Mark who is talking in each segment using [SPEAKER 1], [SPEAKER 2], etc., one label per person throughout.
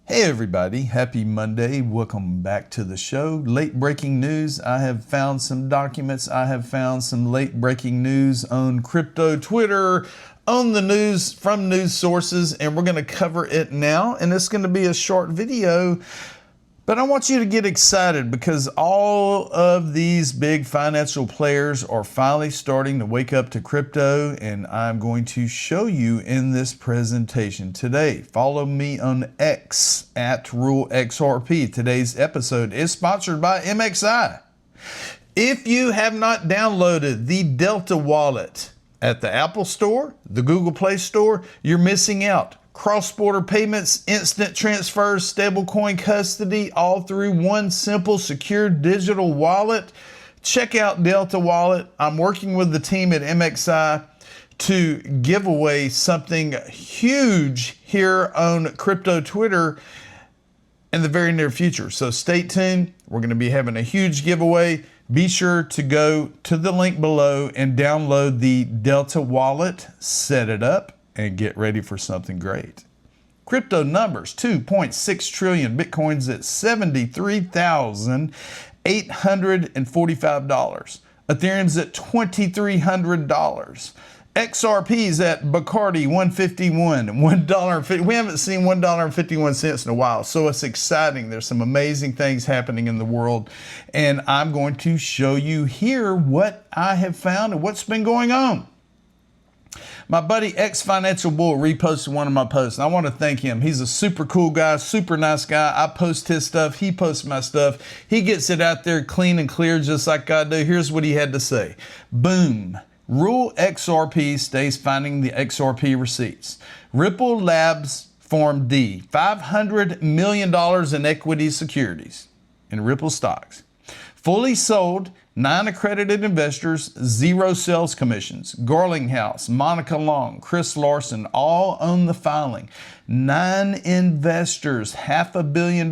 [SPEAKER 1] Hey everybody, happy Monday. Welcome back to the show. Late breaking news. I have found some documents. I have found some late breaking news on crypto Twitter, on the news from news sources, and we're going to cover it now. And it's going to be a short video, but I want you to get excited because all of these big financial players are finally starting to wake up to crypto, and I'm going to show you in this presentation today. Follow me on X at Rowe XRP. Today's episode is sponsored by MXI. If you have not downloaded the Delta wallet at the Apple Store, the Google Play Store, you're missing out. Cross-border payments, instant transfers, stablecoin custody, all through one simple, secure digital wallet. Check out Delta Wallet. I'm working with the team at MXI to give away something huge here on crypto Twitter in the very near future. So stay tuned. We're going to be having a huge giveaway. Be sure to go to the link below and download the Delta Wallet, set it up, and get ready for something great. Crypto numbers, 2.6 trillion, Bitcoin's at $73,845. Ethereum's at $2,300. XRP's at Bacardi 151, $1.50. We haven't seen $1.51 in a while, so it's exciting. There's some amazing things happening in the world, and I'm going to show you here what I have found and what's been going on. My buddy X Financial Bull reposted one of my posts, and I want to thank him. He's a super cool guy, super nice guy. I post his stuff. He posts my stuff. He gets it out there clean and clear just like I do. Here's what he had to say. Boom. Rowe XRP stays finding the XRP receipts. Ripple Labs Form D, $500 million in equity securities in Ripple stocks. Fully sold, 9 accredited investors, 0 sales commissions. Garlinghouse, Monica Long, Chris Larson, all own the filing. 9 investors, $500 million,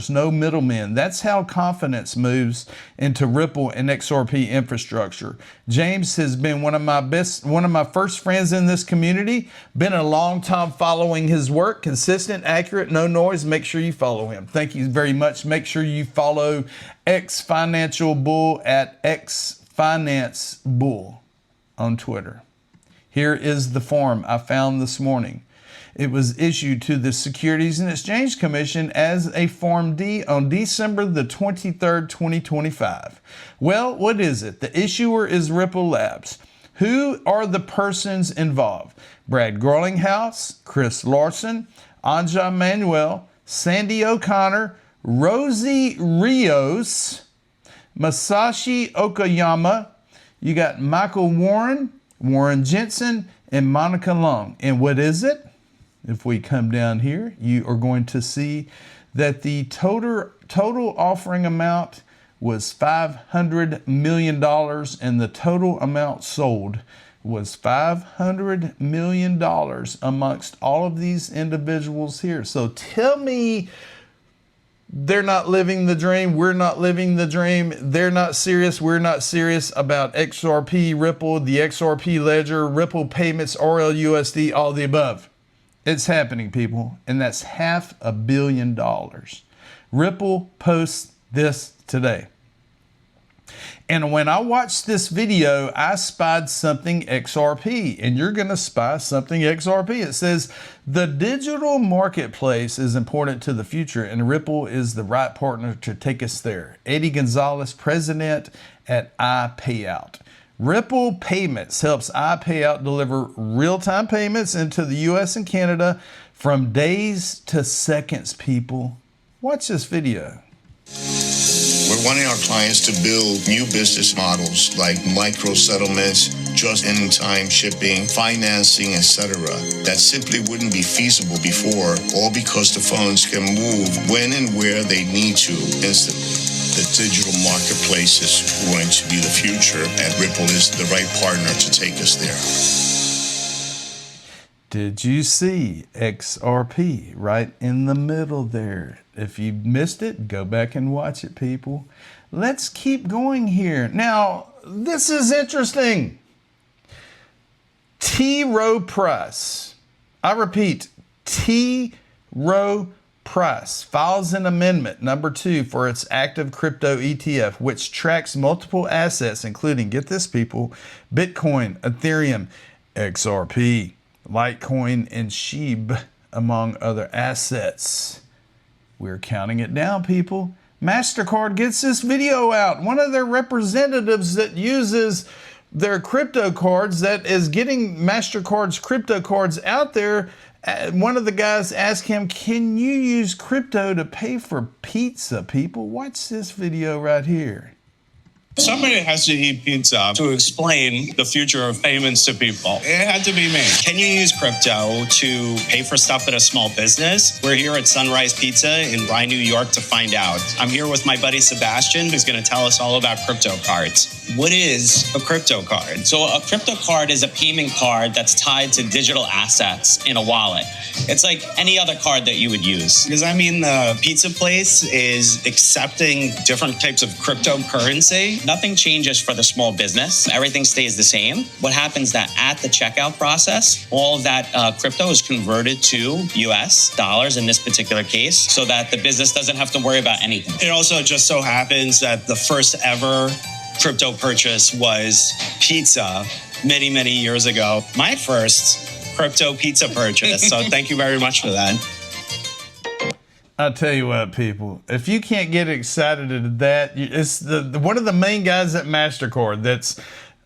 [SPEAKER 1] no middlemen. That's how confidence moves into Ripple and XRP infrastructure. James has been one of my first friends in this community. Been a long time following his work, consistent, accurate, no noise. Make sure you follow him. Thank you very much. Make sure you follow X Financial Bull at X Finance Bull on Twitter. Here is the form I found this morning. It was issued to the Securities and Exchange Commission as a Form D on December the 23rd, 2025. Well, what is it? The issuer is Ripple Labs. Who are the persons involved? Brad Garlinghouse, Chris Larson, Anja Manuel, Sandy O'Connor, Rosie Rios, Masashi Okayama. You got Michael Warren, Warren Jensen, and Monica Long. And what is it? If we come down here, you are going to see that the total offering amount was $500 million, and the total amount sold was $500 million amongst all of these individuals here. So tell me they're not living the dream. We're not living the dream. They're not serious. We're not serious about XRP, Ripple, the XRP ledger, Ripple payments, RLUSD, all the above. It's happening, people, and that's $500 million. Ripple posts this today. And when I watched this video, I spied something XRP, and you're going to spy something XRP. It says, the digital marketplace is important to the future, and Ripple is the right partner to take us there. Eddie Gonzalez, president at iPayout. Ripple Payments helps iPayout deliver real-time payments into the US and Canada from days to seconds, people. Watch this video.
[SPEAKER 2] We're wanting our clients to build new business models like micro settlements, just-in-time shipping, financing, etc. that simply wouldn't be feasible before, all because the funds can move when and where they need to instantly. The digital marketplace is going to be the future, and Ripple is the right partner to take us there.
[SPEAKER 1] Did you see XRP right in the middle there? If you missed it, go back and watch it, people. Let's keep going here. Now, this is interesting. T. Rowe Price. I repeat, T. Rowe Price files an amendment number 2 for its active crypto ETF, which tracks multiple assets, including, get this people, Bitcoin, Ethereum, XRP, Litecoin, and SHIB, among other assets. We're counting it down, people. MasterCard gets this video out. One of their representatives that uses their crypto cards, that is getting MasterCard's crypto cards out there, one of the guys asked him, can you use crypto to pay for pizza, people? Watch this video right here.
[SPEAKER 3] Somebody has to eat pizza to explain the future of payments to people. It had to be me.
[SPEAKER 4] Can you use crypto to pay for stuff at a small business? We're here at Sunrise Pizza in Rye, New York to find out. I'm here with my buddy Sebastian, who's going to tell us all about crypto cards. What is a crypto card?
[SPEAKER 5] So a crypto card is a payment card that's tied to digital assets in a wallet. It's like any other card that you would use.
[SPEAKER 4] Because I mean, the pizza place is accepting different types of cryptocurrency.
[SPEAKER 5] Nothing changes for the small business. Everything stays the same. What happens that at the checkout process, all of that crypto is converted to US dollars in this particular case, so that the business doesn't have to worry about anything.
[SPEAKER 4] It also just so happens that the first ever crypto purchase was pizza many, many years ago. My first crypto pizza purchase. So thank you very much for that.
[SPEAKER 1] I'll tell you what, people, if you can't get excited at that, it's one of the main guys at MasterCard that's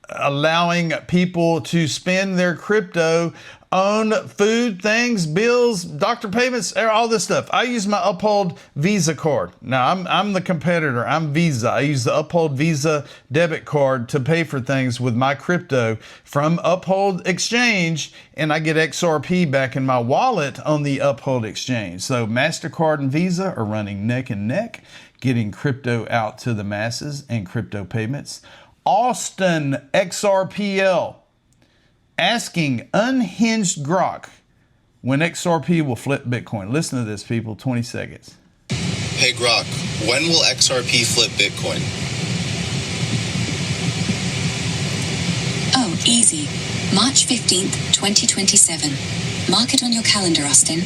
[SPEAKER 1] allowing people to spend their crypto on food, things, bills, doctor payments, all this stuff. I use my Uphold Visa card. Now, I'm the competitor. I'm Visa. I use the Uphold Visa debit card to pay for things with my crypto from Uphold Exchange, and I get XRP back in my wallet on the Uphold Exchange. So MasterCard and Visa are running neck and neck, getting crypto out to the masses and crypto payments. Austin XRPL asking unhinged grok when XRP will flip Bitcoin. Listen to this, people, 20 seconds.
[SPEAKER 6] Hey Grok, when will XRP flip Bitcoin?
[SPEAKER 7] Oh, easy. March 15th, 2027. Mark it on your calendar, Austin.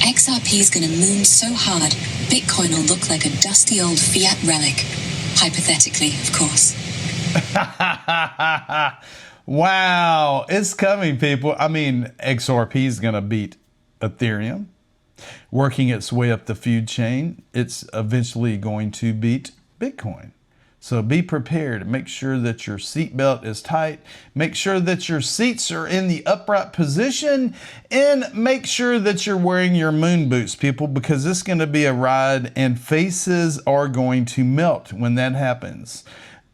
[SPEAKER 7] XRP's gonna moon so hard, Bitcoin will look like a dusty old fiat relic. Hypothetically, of course.
[SPEAKER 1] Wow, it's coming, people. I mean, XRP is going to beat Ethereum, working its way up the food chain. It's eventually going to beat Bitcoin. So be prepared. Make sure that your seatbelt is tight. Make sure that your seats are in the upright position. And make sure that you're wearing your moon boots, people, because this is going to be a ride and faces are going to melt when that happens.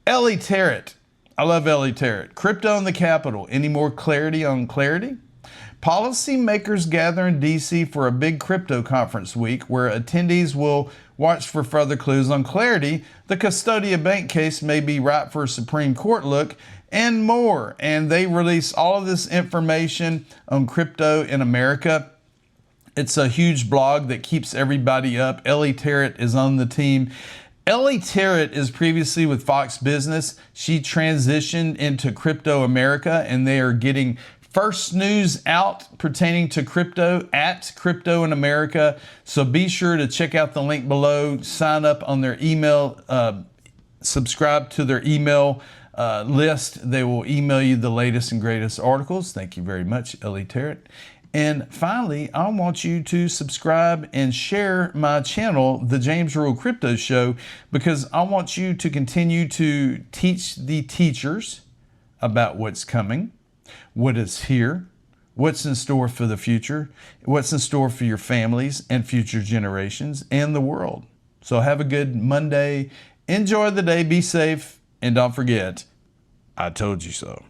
[SPEAKER 1] Ellie Tarrant. I love Ellie Tarrant. Crypto in the Capitol. Any more clarity on clarity? Policymakers gather in D.C. for a big crypto conference week where attendees will watch for further clues on clarity. The Custodia Bank case may be ripe for a Supreme Court look and more. And they release all of this information on crypto in America. It's a huge blog that keeps everybody up. Ellie Tarrant is on the team. Ellie Tarrant is previously with Fox Business. She transitioned into Crypto America, and they are getting first news out pertaining to crypto at Crypto in America. So be sure to check out the link below, sign up on their email, subscribe to their email list. They will email you the latest and greatest articles. Thank you very much, Ellie Tarrant. And finally, I want you to subscribe and share my channel, The James Rowe Crypto Show, because I want you to continue to teach the teachers about what's coming, what is here, what's in store for the future, what's in store for your families and future generations and the world. So have a good Monday. Enjoy the day. Be safe. And don't forget, I told you so.